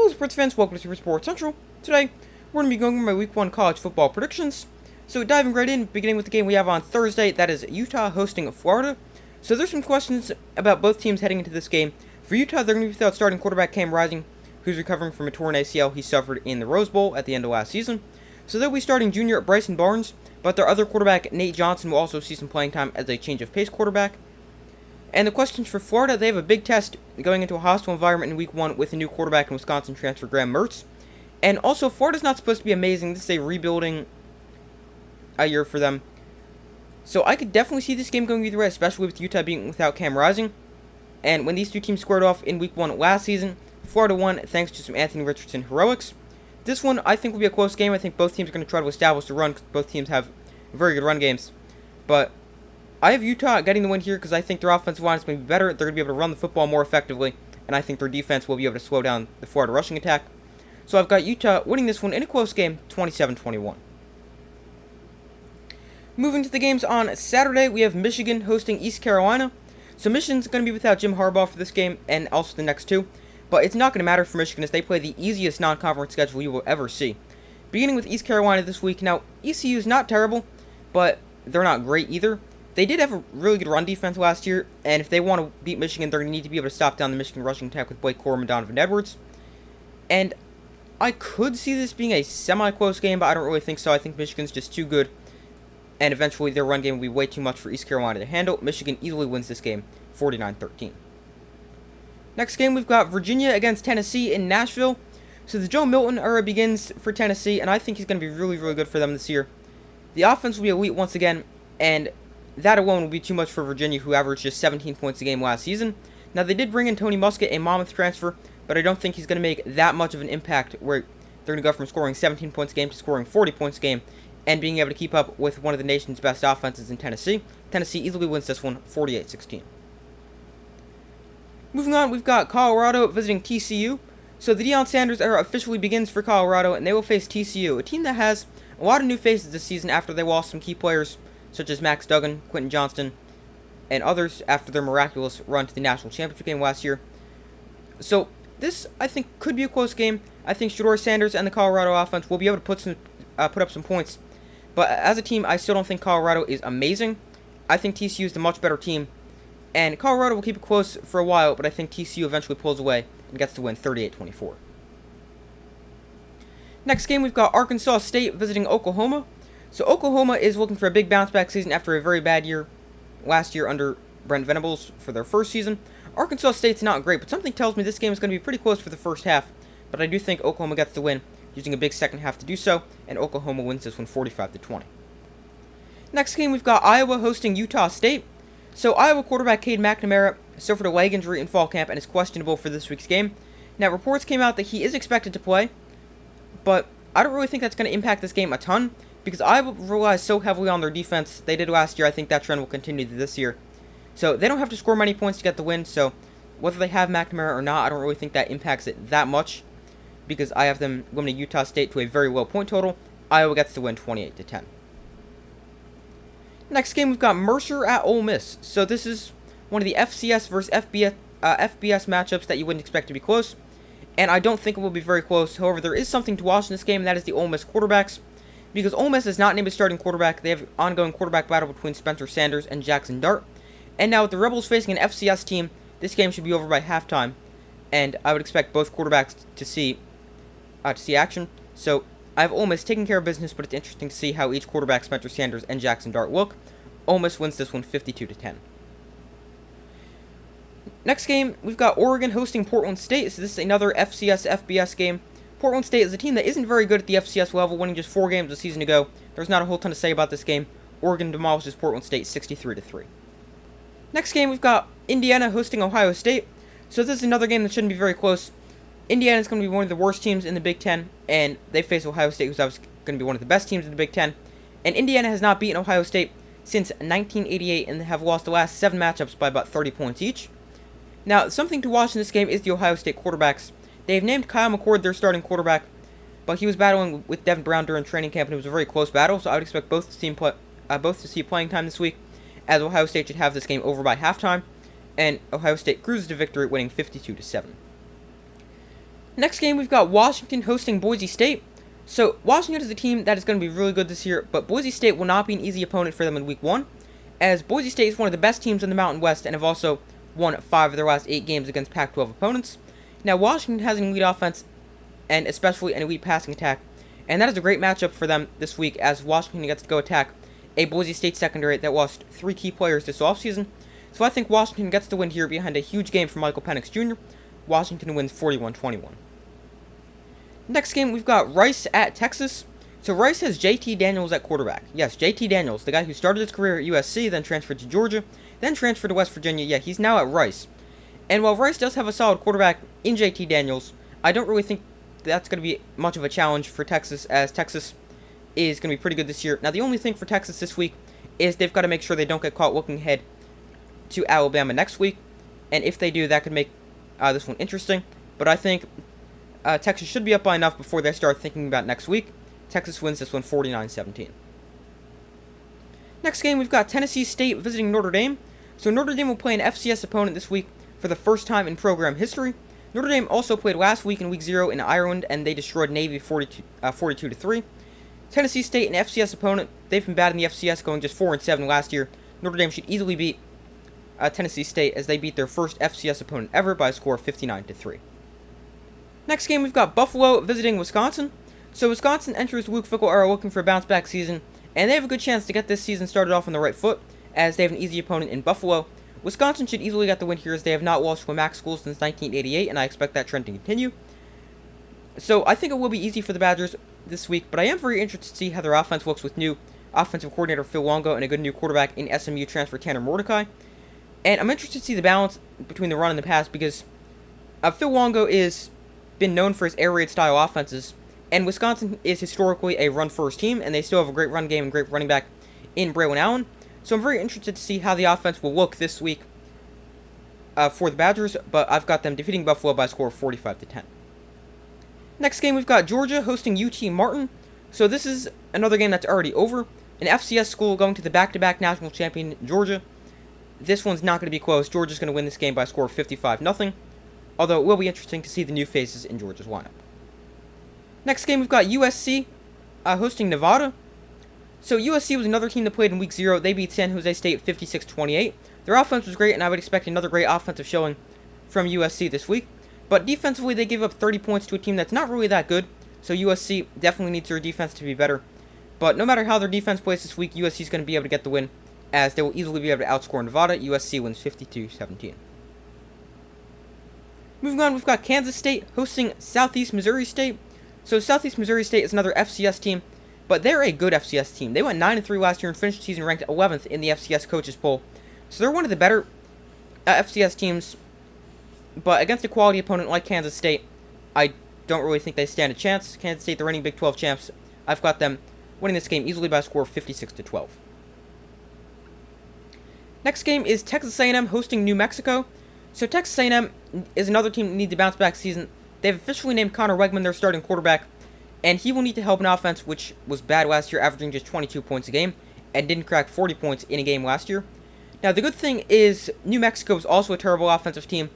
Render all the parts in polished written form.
Hello, sports fans. Welcome to Super Sports Central. Today, we're going to be going over my Week 1 college football predictions. So, diving right in, beginning with the game we have on Thursday, that is Utah hosting Florida. So, there's some questions about both teams heading into this game. For Utah, they're going to be without starting quarterback Cam Rising, who's recovering from a torn ACL he suffered in the Rose Bowl at the end of last season. So, they'll be starting junior Bryson Barnes, but their other quarterback, Nate Johnson, will also see some playing time as a change of pace quarterback. And the questions for Florida, they have a big test going into a hostile environment in Week 1 with a new quarterback in Wisconsin transfer Graham Mertz. And also, Florida's not supposed to be amazing. This is a rebuilding year for them. So I could definitely see this game going either way, especially with Utah being without Cam Rising. And when these two teams squared off in Week 1 last season, Florida won thanks to some Anthony Richardson heroics. This one, I think, will be a close game. I think both teams are going to try to establish the run because both teams have very good run games. But I have Utah getting the win here because I think their offensive line is going to be better. They're going to be able to run the football more effectively, and I think their defense will be able to slow down the Florida rushing attack. So I've got Utah winning this one in a close game, 27-21. Moving to the games on Saturday, we have Michigan hosting East Carolina. So Michigan's going to be without Jim Harbaugh for this game and also the next two, but it's not going to matter for Michigan as they play the easiest non-conference schedule you will ever see. Beginning with East Carolina this week. Now, ECU is not terrible, but they're not great either. They did have a really good run defense last year, and if they want to beat Michigan, they're going to need to be able to stop down the Michigan rushing attack with Blake Corum and Donovan Edwards. And I could see this being a semi-close game, but I don't really think so. I think Michigan's just too good, and eventually their run game will be way too much for East Carolina to handle. Michigan easily wins this game, 49-13. Next game, we've got Virginia against Tennessee in Nashville. So the Joe Milton era begins for Tennessee, and I think he's going to be really, really good for them this year. The offense will be elite once again, and that alone will be too much for Virginia, who averaged just 17 points a game last season. Now, they did bring in Tony Muskett, a Monmouth transfer, but I don't think he's going to make that much of an impact where they're going to go from scoring 17 points a game to scoring 40 points a game and being able to keep up with one of the nation's best offenses in Tennessee. Tennessee easily wins this one, 48-16. Moving on, we've got Colorado visiting TCU. So the Deion Sanders era officially begins for Colorado, and they will face TCU, a team that has a lot of new faces this season after they lost some key players such as Max Duggan, Quentin Johnston, and others after their miraculous run to the national championship game last year. So this, I think, could be a close game. I think Shedeur Sanders and the Colorado offense will be able to put up some points. But as a team, I still don't think Colorado is amazing. I think TCU is the much better team. And Colorado will keep it close for a while, but I think TCU eventually pulls away and gets the win 38-24. Next game, we've got Arkansas State visiting Oklahoma. So Oklahoma is looking for a big bounce-back season after a very bad year last year under Brent Venables for their first season. Arkansas State's not great, but something tells me this game is going to be pretty close for the first half. But I do think Oklahoma gets the win, using a big second half to do so, and Oklahoma wins this one 45-20. Next game, we've got Iowa hosting Utah State. So Iowa quarterback Cade McNamara suffered a leg injury in fall camp and is questionable for this week's game. Now, reports came out that he is expected to play, but I don't really think that's going to impact this game a ton, because Iowa relies so heavily on their defense. They did last year. I think that trend will continue this year. So they don't have to score many points to get the win. So whether they have McNamara or not, I don't really think that impacts it that much, because I have them limiting Utah State to a very low point total. Iowa gets the win 28-10. Next game, we've got Mercer at Ole Miss. So this is one of the FCS versus FBS matchups that you wouldn't expect to be close, and I don't think it will be very close. However, there is something to watch in this game, and that is the Ole Miss quarterbacks. Because Ole Miss is not named a starting quarterback, they have an ongoing quarterback battle between Spencer Sanders and Jackson Dart. And now with the Rebels facing an FCS team, this game should be over by halftime, and I would expect both quarterbacks to see action. So I have Ole Miss taking care of business, but it's interesting to see how each quarterback, Spencer Sanders and Jackson Dart, look. Ole Miss wins this one 52-10. Next game, we've got Oregon hosting Portland State. So this is another FCS-FBS game. Portland State is a team that isn't very good at the FCS level, winning just 4 games a season ago. There's not a whole ton to say about this game. Oregon demolishes Portland State 63-3. Next game, we've got Indiana hosting Ohio State. So this is another game that shouldn't be very close. Indiana is going to be one of the worst teams in the Big Ten, and they face Ohio State, who's obviously going to be one of the best teams in the Big Ten. And Indiana has not beaten Ohio State since 1988, and they have lost the last 7 matchups by about 30 points each. Now, something to watch in this game is the Ohio State quarterbacks. They've named Kyle McCord their starting quarterback, but he was battling with Devin Brown during training camp, and it was a very close battle, so I would expect both to see playing time this week, as Ohio State should have this game over by halftime, and Ohio State cruises to victory, winning 52-7. Next game, we've got Washington hosting Boise State. So, Washington is a team that is going to be really good this year, but Boise State will not be an easy opponent for them in Week 1, as Boise State is one of the best teams in the Mountain West and have also won 5 of their last 8 games against Pac-12 opponents. Now, Washington has an elite offense, and especially an elite passing attack, and that is a great matchup for them this week, as Washington gets to go attack a Boise State secondary that lost 3 key players this offseason. So I think Washington gets the win here behind a huge game from Michael Penix Jr. Washington wins 41-21. Next game, we've got Rice at Texas. So Rice has JT Daniels at quarterback. Yes, JT Daniels, the guy who started his career at USC, then transferred to Georgia, then transferred to West Virginia. Yeah, he's now at Rice. And while Rice does have a solid quarterback in JT Daniels, I don't really think that's going to be much of a challenge for Texas, as Texas is going to be pretty good this year. Now, the only thing for Texas this week is they've got to make sure they don't get caught looking ahead to Alabama next week. And if they do, that could make this one interesting. But I think Texas should be up by enough before they start thinking about next week. Texas wins this one 49-17. Next game, we've got Tennessee State visiting Notre Dame. So Notre Dame will play an FCS opponent this week for the first time in program history. Notre Dame also played last week in Week 0 in Ireland, and they destroyed Navy 42-3. Tennessee State, an FCS opponent, they've been bad in the FCS, going just 4-7 last year. Notre Dame should easily beat Tennessee State, as they beat their first FCS opponent ever by a score of 59-3. Next game, we've got Buffalo visiting Wisconsin. So Wisconsin enters the Luke Fickell era looking for a bounce-back season, and they have a good chance to get this season started off on the right foot, as they have an easy opponent in Buffalo. Wisconsin should easily get the win here, as they have not lost to a MAC school since 1988, and I expect that trend to continue. So I think it will be easy for the Badgers this week, but I am very interested to see how their offense looks with new offensive coordinator Phil Longo and a good new quarterback in SMU transfer Tanner Mordecai. And I'm interested to see the balance between the run and the pass, because Phil Longo is been known for his air raid style offenses, and Wisconsin is historically a run-first team, and they still have a great run game and great running back in Braylon Allen. So I'm very interested to see how the offense will look this week for the Badgers, but I've got them defeating Buffalo by a score of 45-10. Next game, we've got Georgia hosting UT Martin. So this is another game that's already over. An FCS school going to the back-to-back national champion Georgia. This one's not going to be close. Georgia's going to win this game by a score of 55-0. Although it will be interesting to see the new faces in Georgia's lineup. Next game, we've got USC hosting Nevada. So USC was another team that played in Week 0. They beat San Jose State 56-28. Their offense was great, and I would expect another great offensive showing from USC this week. But defensively, they gave up 30 points to a team that's not really that good. So USC definitely needs their defense to be better. But no matter how their defense plays this week, USC is going to be able to get the win, as they will easily be able to outscore Nevada. USC wins 52-17. Moving on, we've got Kansas State hosting Southeast Missouri State. So Southeast Missouri State is another FCS team, but they're a good FCS team. They went 9-3 last year and finished the season ranked 11th in the FCS coaches poll. So they're one of the better FCS teams, but against a quality opponent like Kansas State, I don't really think they stand a chance. Kansas State, the reigning Big 12 champs, I've got them winning this game easily by a score of 56-12. Next game is Texas A&M hosting New Mexico. So Texas A&M is another team that needs a bounce-back season. They've officially named Connor Wegman their starting quarterback, and he will need to help an offense which was bad last year, averaging just 22 points a game, and didn't crack 40 points in a game last year. Now, the good thing is New Mexico is also a terrible offensive team,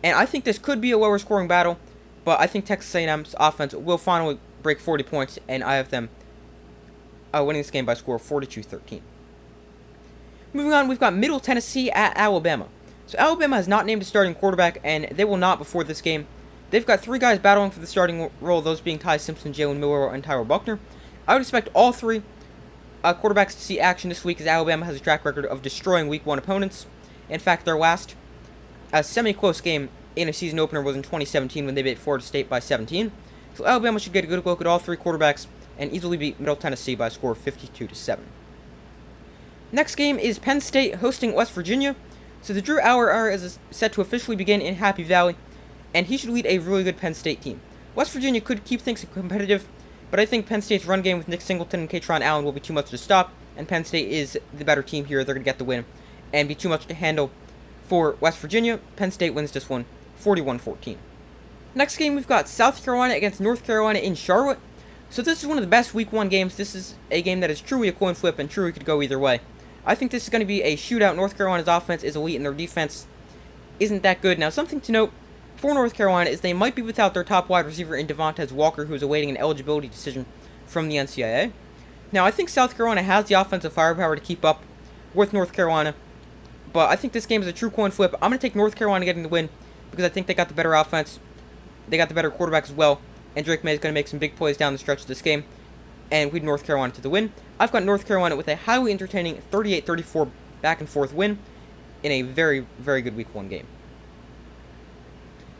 and I think this could be a lower-scoring battle, but I think Texas A&M's offense will finally break 40 points, and I have them winning this game by a score of 42-13. Moving on, we've got Middle Tennessee at Alabama. So Alabama has not named a starting quarterback, and they will not before this game. They've got 3 guys battling for the starting role, those being Ty Simpson, Jalen Miller, and Tyler Buckner. I would expect all 3 quarterbacks to see action this week, as Alabama has a track record of destroying Week 1 opponents. In fact, their last semi-close game in a season opener was in 2017 when they beat Florida State by 17. So Alabama should get a good look at all 3 quarterbacks and easily beat Middle Tennessee by a score of 52-7. Next game is Penn State hosting West Virginia. So the Drew Allar era is set to officially begin in Happy Valley, and he should lead a really good Penn State team. West Virginia could keep things competitive, but I think Penn State's run game with Nick Singleton and Katron Allen will be too much to stop, and Penn State is the better team here. They're going to get the win and be too much to handle for West Virginia. Penn State wins this one 41-14. Next game, we've got South Carolina against North Carolina in Charlotte. So this is one of the best Week 1 games. This is a game that is truly a coin flip and truly could go either way. I think this is going to be a shootout. North Carolina's offense is elite and their defense isn't that good. Now, something to note for North Carolina is they might be without their top wide receiver in Devontae Walker, who is awaiting an eligibility decision from the NCAA. Now, I think South Carolina has the offensive firepower to keep up with North Carolina, but I think this game is a true coin flip. I'm going to take North Carolina getting the win because I think they got the better offense, they got the better quarterback as well, and Drake May is going to make some big plays down the stretch of this game and lead North Carolina to the win. I've got North Carolina with a highly entertaining 38-34 back-and-forth win in a very, very good Week 1 game.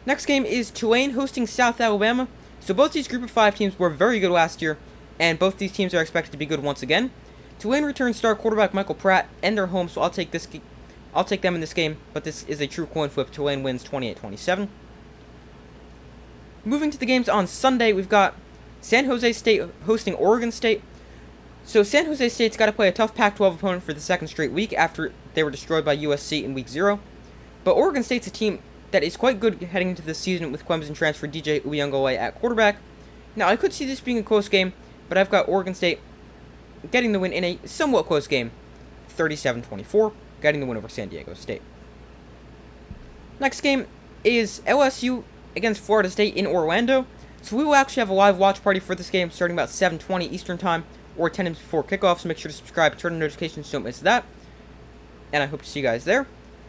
Next game is Tulane hosting South Alabama. So both these Group of 5 teams were very good last year, and both these teams are expected to be good once again. Tulane returns star quarterback Michael Pratt, and they're home, so I'll take them in this game, but this is a true coin flip. Tulane wins 28-27. Moving to the games on Sunday, we've got San Jose State hosting Oregon State. So San Jose State's got to play a tough Pac-12 opponent for the second straight week after they were destroyed by USC in Week 0. But Oregon State's a team that is quite good heading into this season with Clemson transfer DJ Uyunglele at quarterback. Now, I could see this being a close game, but I've got Oregon State getting the win in a somewhat close game, 37-24, getting the win over San Diego State. Next game is LSU against Florida State in Orlando. So we will actually have a live watch party for this game starting about 7:20 Eastern Time or 10 minutes before kickoff, so make sure to subscribe, turn on notifications so don't miss that. And I hope to see you guys there.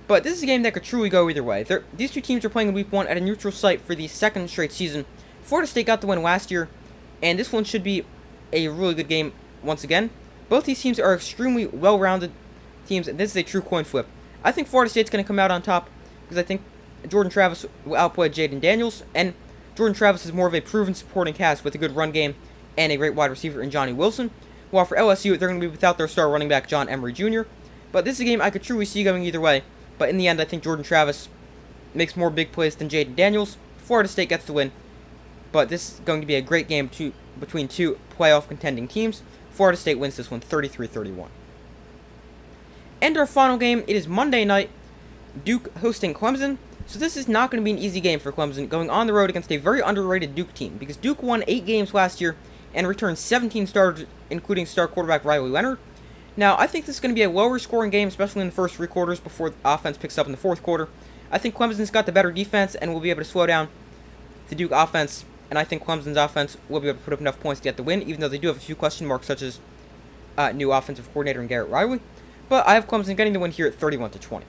But this is a game that could truly go either way. These two teams are playing in Week 1 at a neutral site for the second straight season. Florida State got the win last year, and this one should be a really good game once again. Both these teams are extremely well-rounded teams, and this is a true coin flip. I think Florida State's going to come out on top because I think Jordan Travis will outplay Jaden Daniels, and Jordan Travis is more of a proven supporting cast with a good run game and a great wide receiver in Johnny Wilson. While for LSU, they're going to be without their star running back John Emery Jr. But this is a game I could truly see going either way. But in the end, I think Jordan Travis makes more big plays than Jaden Daniels. Florida State gets the win. But this is going to be a great game between two playoff contending teams. Florida State wins this one 33-31. And our final game, it is Monday night. Duke hosting Clemson. So this is not going to be an easy game for Clemson, going on the road against a very underrated Duke team, because Duke won 8 games last year and returned 17 starters, including star quarterback Riley Leonard. Now, I think this is going to be a lower scoring game, especially in the first 3 quarters before the offense picks up in the fourth quarter. I think Clemson's got the better defense and will be able to slow down the Duke offense, and I think Clemson's offense will be able to put up enough points to get the win, even though they do have a few question marks, such as new offensive coordinator in Garrett Riley. But I have Clemson getting the win here at 31-20.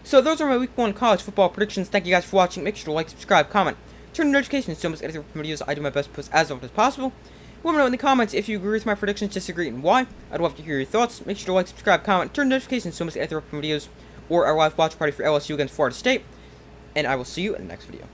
So those are my Week 1 college football predictions. Thank you guys for watching. Make sure to like, subscribe, comment, turn on notifications so much edit the videos. I do my best to post as often as possible. Let me know in the comments if you agree with my predictions, disagree, and why. I'd love to hear your thoughts. Make sure to like, subscribe, comment, turn on notifications so much edit the videos or our live watch party for LSU against Florida State. And I will see you in the next video.